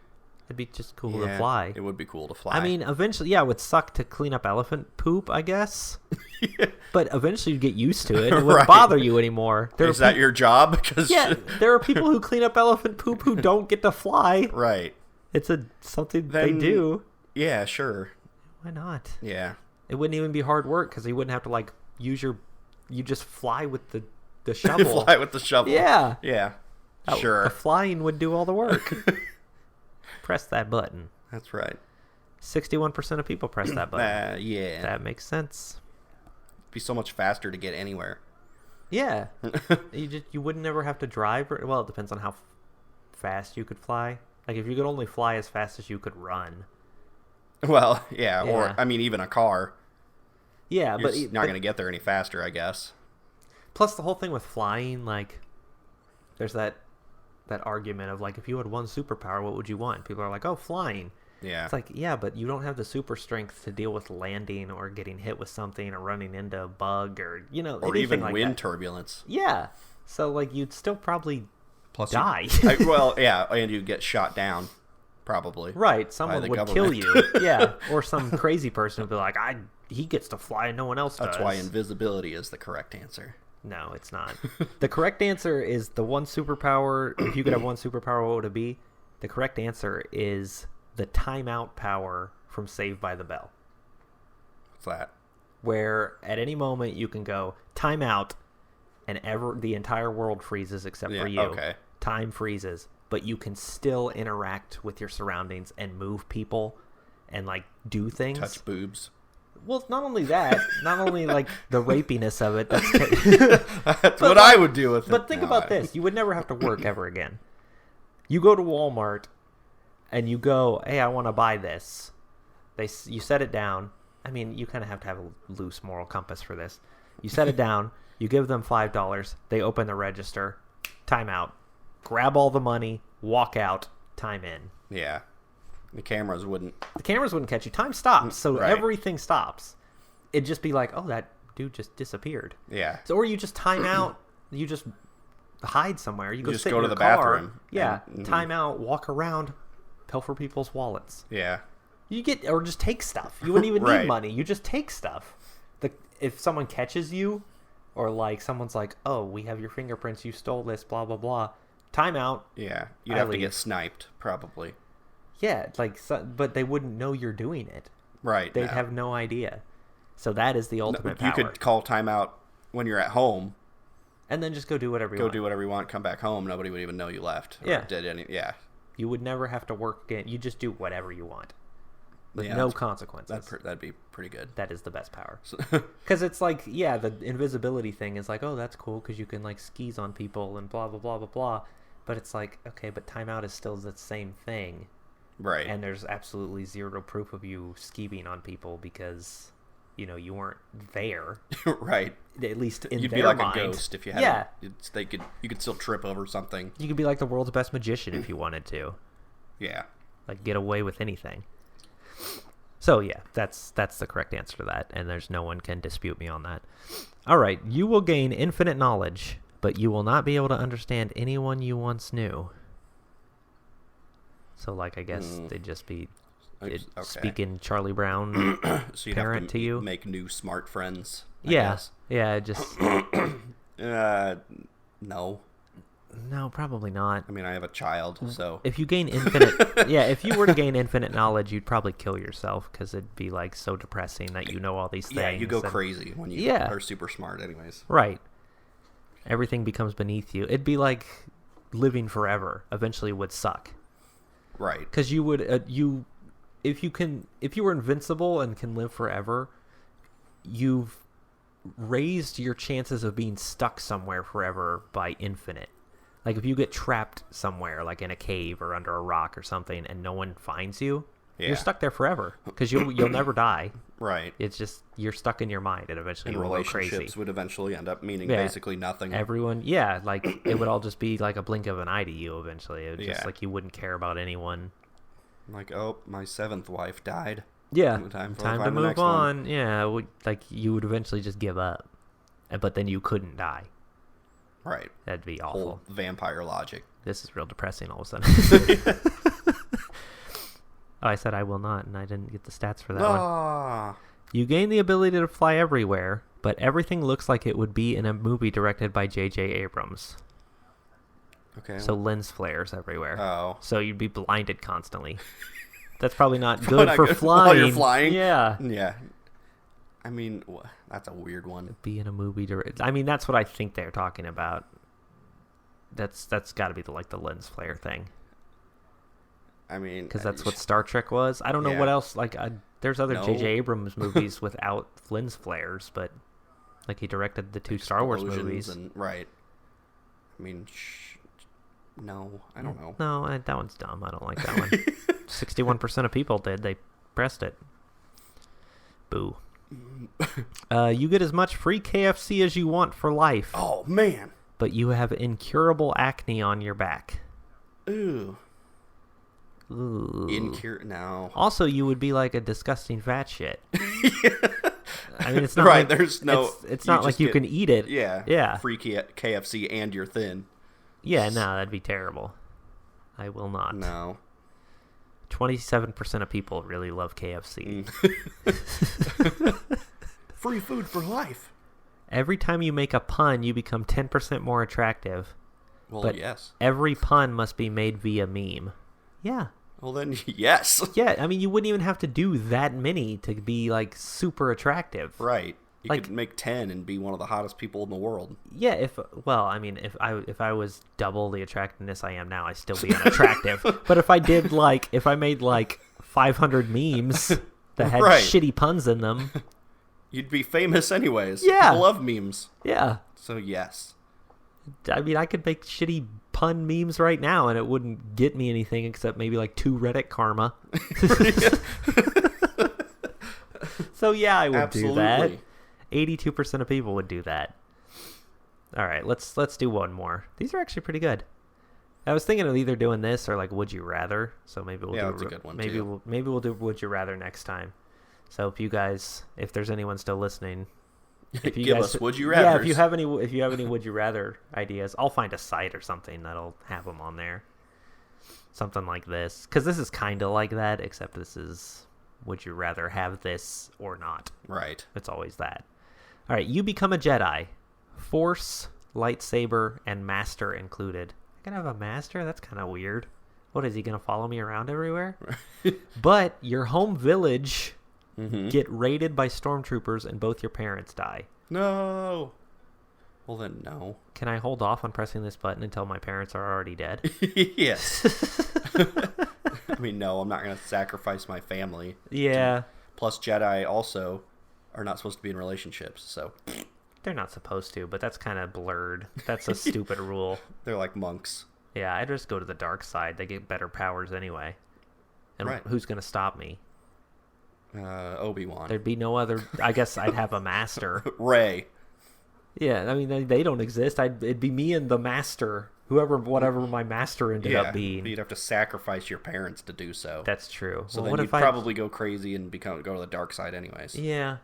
It'd be just cool to fly. It would be cool to fly. I mean, eventually, it would suck to clean up elephant poop, I guess. Yeah. But eventually you'd get used to it. It wouldn't bother you anymore. Is that your job? Because there are people who clean up elephant poop who don't get to fly. Right. It's something they do. Yeah, sure. Why not? Yeah. It wouldn't even be hard work because you wouldn't have to use you just fly with the shovel. Fly with the shovel. Yeah. Yeah. Sure. The flying would do all the work. Press that button. That's right. 61% of people press that button. Yeah. That makes sense. It'd be so much faster to get anywhere. Yeah. You wouldn't ever have to drive. Well, it depends on how fast you could fly. Like if you could only fly as fast as you could run. Well, yeah. Or I mean, even a car. Yeah, You're not going to get there any faster, I guess. Plus, the whole thing with flying, like, there's that argument of like, if you had one superpower, what would you want? People are like, oh, flying. Yeah. It's like, yeah, but you don't have the super strength to deal with landing or getting hit with something or running into a bug or or even like wind that. Turbulence. Yeah. So like you'd still probably die. And you'd get shot down, probably. Right. Someone would kill you. Yeah. Or some crazy person would be like, he gets to fly and no one else does. That's why invisibility is the correct answer. No, it's not. The correct answer is the one superpower. If you could have one superpower, what would it be? The correct answer is the timeout power from Saved by the Bell. What's that? Where at any moment you can go timeout and the entire world freezes except for you. Okay. Time freezes, but you can still interact with your surroundings and move people and like do things. Touch boobs. Well, not only that, not only like the rapiness of it. That's what I would do with it. But think about this. You would never have to work ever again. You go to Walmart and you go, hey, I want to buy this. You set it down. I mean, you kind of have to have a loose moral compass for this. You set it down. You give them $5. They open the register. Time out. Grab all the money. Walk out. Time in. Yeah. The cameras wouldn't catch you. Time stops, so right. Everything stops. It'd just be like, oh, that dude just disappeared. Yeah. So, or you just time out. You just hide somewhere. You just sit go in to your the car. bathroom. Yeah. Time out. Walk around. Pilfer people's wallets. Yeah. Or just take stuff. You wouldn't even right. need money. You just take stuff. If someone catches you, or like someone's like, oh, we have your fingerprints. You stole this. Blah blah blah. Time out. Yeah. You'd have to get sniped probably. Yeah, but they wouldn't know you're doing it. Right. They'd have no idea. So that is the ultimate power. You could call timeout when you're at home. And then just go do whatever you want. Go do whatever you want, come back home, nobody would even know you left. Yeah. Yeah. You would never have to work again. You just do whatever you want. With no consequences. That'd be pretty good. That is the best power. Because it's like, the invisibility thing is like, oh, that's cool because you can like skis on people and blah, blah, blah, blah, blah. But it's like, okay, but timeout is still the same thing. Right. And there's absolutely zero proof of you skeeving on people because, you weren't there. Right. At least in You'd their be like mind. a ghost if you had. Yeah. You could still trip over something. You could be like the world's best magician if you wanted to. Yeah. Like get away with anything. So yeah, that's the correct answer to that, and there's no one can dispute me on that. All right, you will gain infinite knowledge, but you will not be able to understand anyone you once knew. So, like, I guess they'd just be speaking Charlie Brown so you'd parent have to you. Make new smart friends. I Yeah, guess. yeah, just no. No, probably not. I mean, I have a child, so if you gain infinite, if you were to gain infinite knowledge, you'd probably kill yourself because it'd be like so depressing that you know all these things. Yeah, you go crazy when you are super smart, anyways. Right. Everything becomes beneath you. It'd be like living forever. Eventually, would suck. Right. Because you would if you were invincible and can live forever, you've raised your chances of being stuck somewhere forever by infinite. Like if you get trapped somewhere, like in a cave or under a rock or something, and no one finds you, you're stuck there forever because you'll never die. Right. It's just you're stuck in your mind, and eventually and you will go crazy. Relationships would eventually end up meaning basically nothing. Everyone, like it would all just be like a blink of an eye to you. Eventually, it would just like you wouldn't care about anyone. Like, oh, my 7th wife died. Yeah, time to move on. One. Yeah, like you would eventually just give up, but then you couldn't die. Right. That'd be awful. Whole vampire logic. This is real depressing all of a sudden. Oh, I said I will not, and I didn't get the stats for that one. You gain the ability to fly everywhere, but everything looks like it would be in a movie directed by J.J. Abrams. Okay. So lens flares everywhere. Oh. So you'd be blinded constantly. That's probably not good for flying. While you're flying? Yeah. Yeah. I mean, that's a weird one. Be in a movie I mean, that's what I think they're talking about. That's got to be the lens flare thing. I mean, because that's what Star Trek was. I don't know what else. Like, there's other J.J. Abrams movies without lens flares, but like he directed the 2 Star Wars movies. Right. I mean, no, I don't know. No, that one's dumb. I don't like that one. 61% of people did. They pressed it. Boo. You get as much free KFC as you want for life. Oh, man. But you have incurable acne on your back. Ooh. Ooh. No. Also, you would be like a disgusting fat shit. I mean, it's not right. Like, there's no. It's not like you can eat it. Yeah. Yeah. Free KFC and you're thin. Yeah. No, that'd be terrible. I will not. No. 27% of people really love KFC. Free food for life. Every time you make a pun, you become 10% more attractive. Well, but yes. Every pun must be made via meme. Yeah. Well, then, yes. Yeah, I mean, you wouldn't even have to do that many to be, like, super attractive. Right. You could make 10 and be one of the hottest people in the world. Yeah, if I was double the attractiveness I am now, I'd still be unattractive. But if I made, 500 memes that had shitty puns in them. You'd be famous anyways. Yeah. People love memes. Yeah. So, yes. I mean, I could make shitty pun memes right now, and it wouldn't get me anything except maybe 2 Reddit karma. So yeah, I would do that. 82% of people would do that. All right, let's do one more. These are actually pretty good. I was thinking of either doing this or Would You Rather. So maybe we'll do that's a good one maybe too. Maybe we'll do Would You Rather next time. So if there's anyone still listening. If you Give guys, us Would You Rather. Yeah, if you have any Would You Rather ideas, I'll find a site or something that'll have them on there. Something like this, because this is kind of like that, except this is Would You Rather have this or not? Right. It's always that. All right, you become a Jedi, Force, lightsaber, and Master included. I can have a Master? That's kind of weird. What is he gonna follow me around everywhere? But your home village. Get raided by stormtroopers and both your parents die. No. Well, then no. Can I hold off on pressing this button until my parents are already dead? Yes. I mean, no, I'm not going to sacrifice my family. Yeah. Plus, Jedi also are not supposed to be in relationships, so. They're not supposed to, but that's kind of blurred. That's a stupid rule. They're like monks. Yeah, I'd just go to the dark side. They get better powers anyway. And who's going to stop me? Obi-Wan. There'd be no other. I guess I'd have a master. Rey. Yeah, I mean they don't exist. It'd be me and the master, whatever my master ended up being. You'd have to sacrifice your parents to do so. That's true. So then you'd probably go crazy and go to the dark side anyways. Yeah,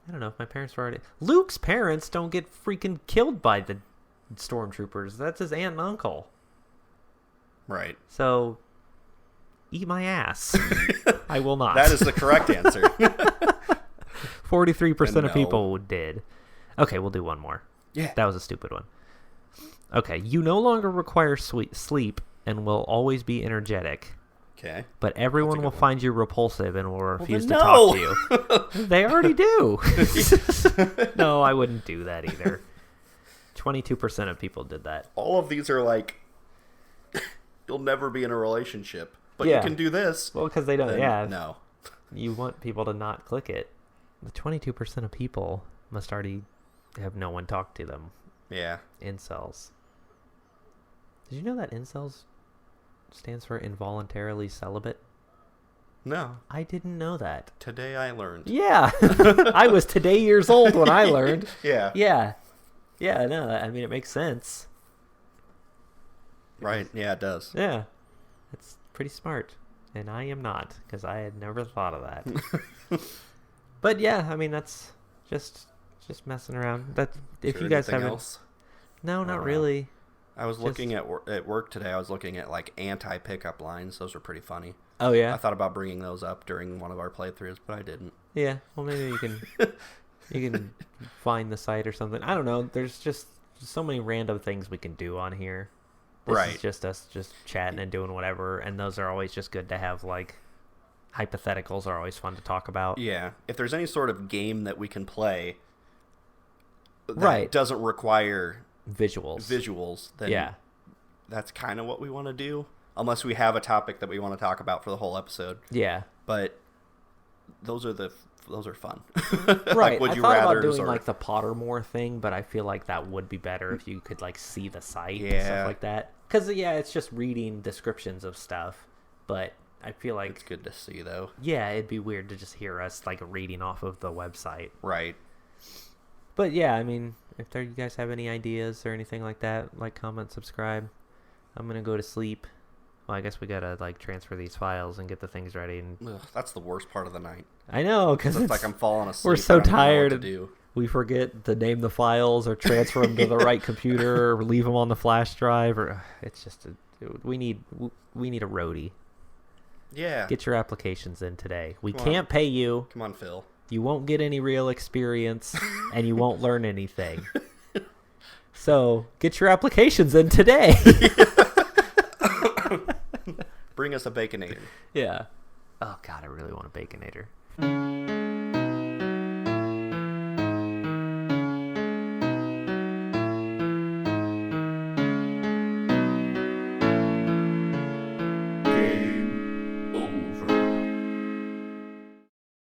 I don't know if my parents were already. Luke's parents don't get freaking killed by the stormtroopers. That's his aunt and uncle. Right. So. Eat my ass. I will not. That is the correct answer. 43% of people did. Okay, we'll do one more. Yeah. That was a stupid one. Okay, you no longer require sleep and will always be energetic. Okay. But everyone will find you repulsive and will refuse to talk to you. They already do. No, I wouldn't do that either. 22% of people did that. All of these are you'll never be in a relationship. but you can do this. Well, because they don't. Then no. You want people to not click it. The 22% of people must already have no one talk to them. Yeah. Incels. Did you know that incels stands for involuntarily celibate? No. I didn't know that. Today I learned. Yeah. I was today years old when I learned. Yeah. Yeah. Yeah, no, I mean, it makes sense. Right. Yeah, it does. Yeah. It's pretty smart. And I am not, because I had never thought of that. But yeah, I mean, that's just messing around. That if you guys haven't else? No, not really. I was looking at work today. I was looking at like anti-pickup lines. Those are pretty funny. Oh yeah. I thought about bringing those up during one of our playthroughs, but I didn't. Yeah. Well, maybe you can find the site or something. I don't know. There's just so many random things we can do on here. This is just us just chatting and doing whatever, and those are always just good to have. Like hypotheticals are always fun to talk about. Yeah. If there's any sort of game that we can play that doesn't require visuals, then that's kind of what we want to do, unless we have a topic that we want to talk about for the whole episode. Yeah. But those are fun. Right. Like, I thought about doing like the Pottermore thing, but I feel like that would be better if you could like see the site and stuff like that. Because it's just reading descriptions of stuff, but I feel like it's good to see though. Yeah, it'd be weird to just hear us like reading off of the website. Right. But yeah, I mean, if you guys have any ideas or anything like that, like, comment, subscribe. I'm gonna go to sleep. Well, I guess we gotta like transfer these files and get the things ready. And that's the worst part of the night. I know, because it's like I'm falling asleep. We're so tired. We forget to name the files or transfer them to the right computer or leave them on the flash drive. Or it's just we need a roadie. Yeah. Get your applications in today. We can't pay you. Come on, Phil. You won't get any real experience, and you won't learn anything. So get your applications in today. Bring us a Baconator. Yeah. Oh, God, I really want a Baconator.